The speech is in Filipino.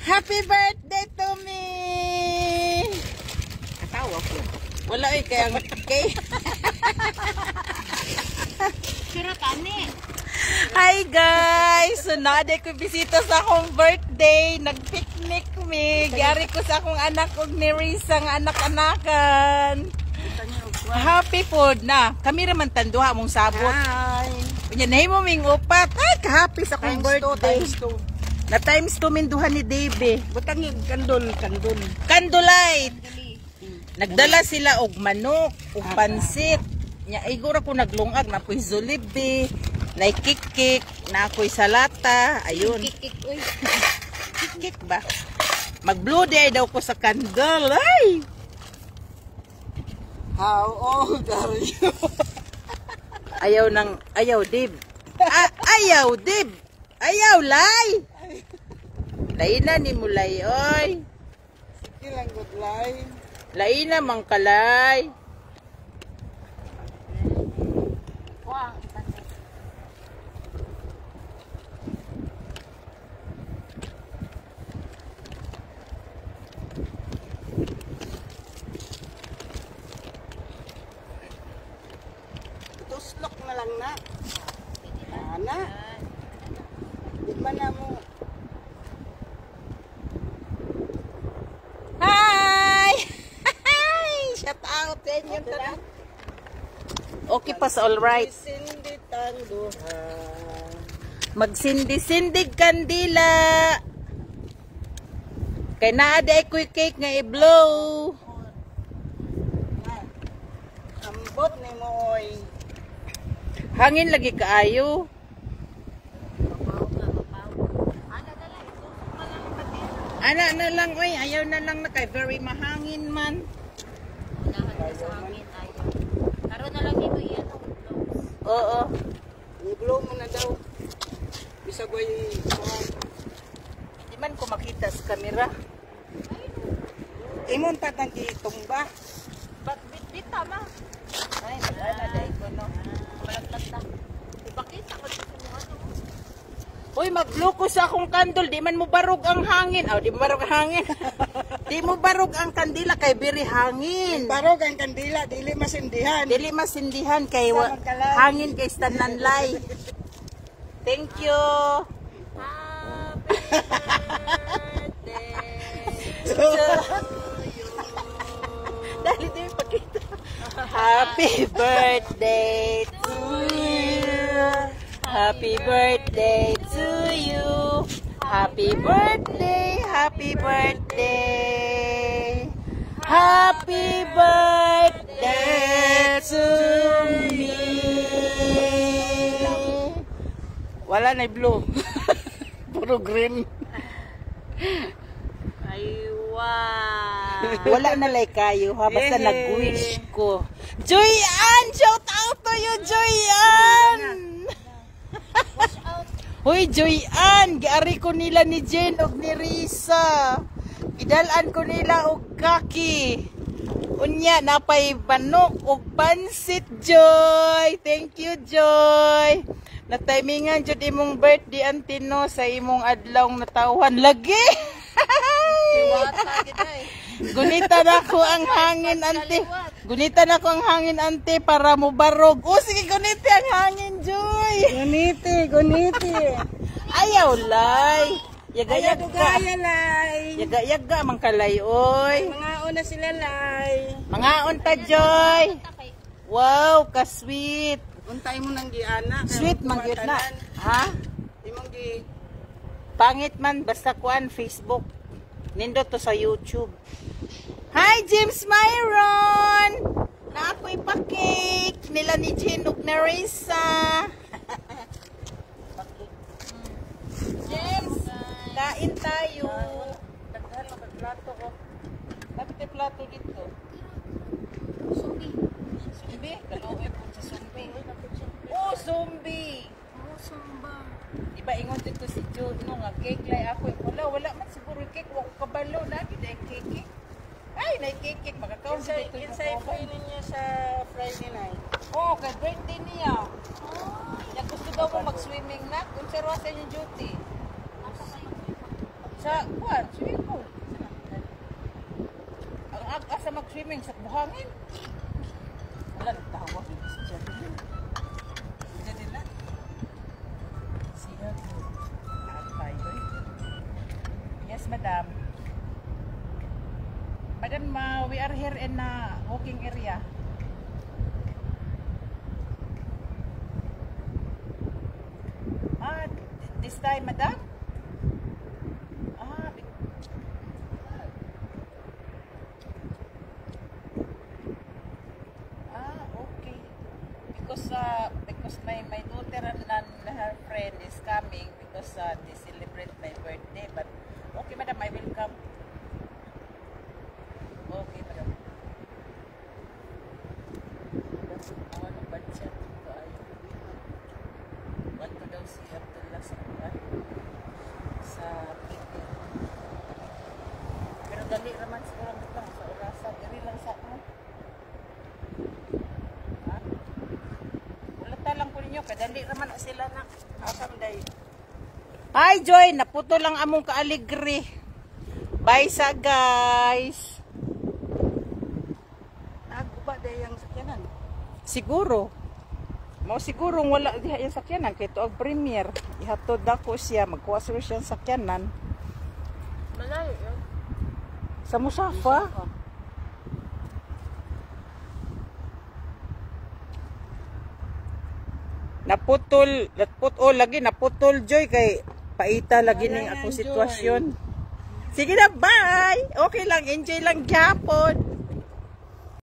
Happy birthday to me! Katawa ko. Wala eh, kaya cake. Sira tani. Hi guys! So nade ko bisita sa akong birthday. Nag-picnic mi. Gari ko sa akong anak og ni Risa nga anak-anakan. Happy food na. Kami raman tanduha mong sabot. Hi. Unya nahi mo ming upat. Ay, ka-happy sa akong birthday. Na times 2 minduhan ni Davey. Butang yung kandol. Candlelight. Nagdala sila og manok, og pansit. Nya igura ko naglungag na po'y Jollibee, na kik-kik, na ako'y salata. Ayun. Kik uy. Kik ba? Mag-blue day daw ko sa candle. Ay! How old are you? Ayaw, Dib. Ayaw, Dib. Ayaw, Lay. Laina ni mulay, oy. Sige lang, good line. Laina mang kalay. Wow. Tuslok na lang na. Ana. Di ba na mo? Hi! Shout out sa inyo. Okay pa sa all right. Sindi tanduhan. Magsindi-sindig kandila. Kay naada ako'y cake nga i-blow. Ambot ni mo oy. Hangin lagi kaayo. Ana na lang, oy. Ayaw na lang na kay very mahangin man. Karon na lang dito iyan. Oo. I-blow mo na daw. Bisag way kuhan. Di man ko makita sa kamera. Imon tatang gitumba. Ba't bit tama? Ay, wala na ko no. Balaglag na. Ipakita ko sa mga ano. Uy, mag-blow sa akong kandol. Di man mo barog ang hangin. Oh, di mo barog ang hangin. Di mo barog ang kandila kay biri hangin. Barog ang kandila, dili masindihan. Dili masindihan kay hangin kay stananlay. Thank you. Dali din pakita. Happy birthday to you. Happy birthday to you. Happy birthday, happy birthday. Happy birthday to me. Wala na blue. Puro green. Aywa. Wala na like kayo ha. Basta nag-wish ko. Joyan! Shout out to you, Joyan! Hoy, Joyan! Giari ko nila ni Jen og ni Risa. Idalan ko nila og kaki. Unya, napay banok og pansit, Joy. Thank you, Joy. Natimingan jud imong birthday, Antino, sa imong adlaw natawan. Lagi! Gunita na ko ang hangin, ante. Gunita na ko ang hangin, ante, para mo barog. O, sige, guniti ang hangin, Joy. Guniti. Ayaw, Lay. Yaga-yaga. Lay. Yaga-yaga, mang kalay, oy. Mga una sila, Lay. Mga unta, Joy. Wow, ka-sweet. Untay mo nang giana. Sweet, mangyot na. Ha? Imong gi... Pangit man, basta kuan, Facebook. Nindot to sa YouTube. Hi, James Myron! Na ako'y pa-cake. Nila ni Jen ug na Risa. James, kain tayo. Daghan mo kag plato ko. Bakit may plato dito? Sumbi. Zombie? Kaluoy po sa zombie. Oh, zombie! Oh, sumba. Diba ingon dito si Jude no nga cake lay ako. Wala man siguro cake. Wako kabalo na. Gida yung cake. Ay, na cake. Makakaon sa dito. Insay po niya sa Friday night. Oh, kay birthday niya. Gusto daw mo mag-swimming na. Kung sa sa inyong duty. Sa kuan, swimming pool. Ang aga sa mag-swimming sa buhangin. Wala nagtawag yung siya din. Siya din na. Siya din. Yes, madam. Madam, we are here in walking area. This time, madam? Okay. Because my daughter and her friend is coming because they celebrate my birthday. But okay, madam, I will come. Okay, madam. Ano ba siya? Want to daw si Abdullah sa Twitter. Pero dali naman siguro lang sa orasan. Dali lang sa ano. Ha? Ulata lang ko ninyo. Kadali naman sila na. Asam day. Hi Joy! Naputo lang among kaaligri. Bye sa guys! Naguba day ang sakyanan. Siguro. Mao siguro wala diha yung sakyanan kay tuog premier. Ihatod ako siya magkuha siya ng sakyanan. Malayo yun. Sa Musafa. Naputol Joy kay paita lagi ning akong sitwasyon. Sige na, bye. Okay lang, enjoy lang gyapon.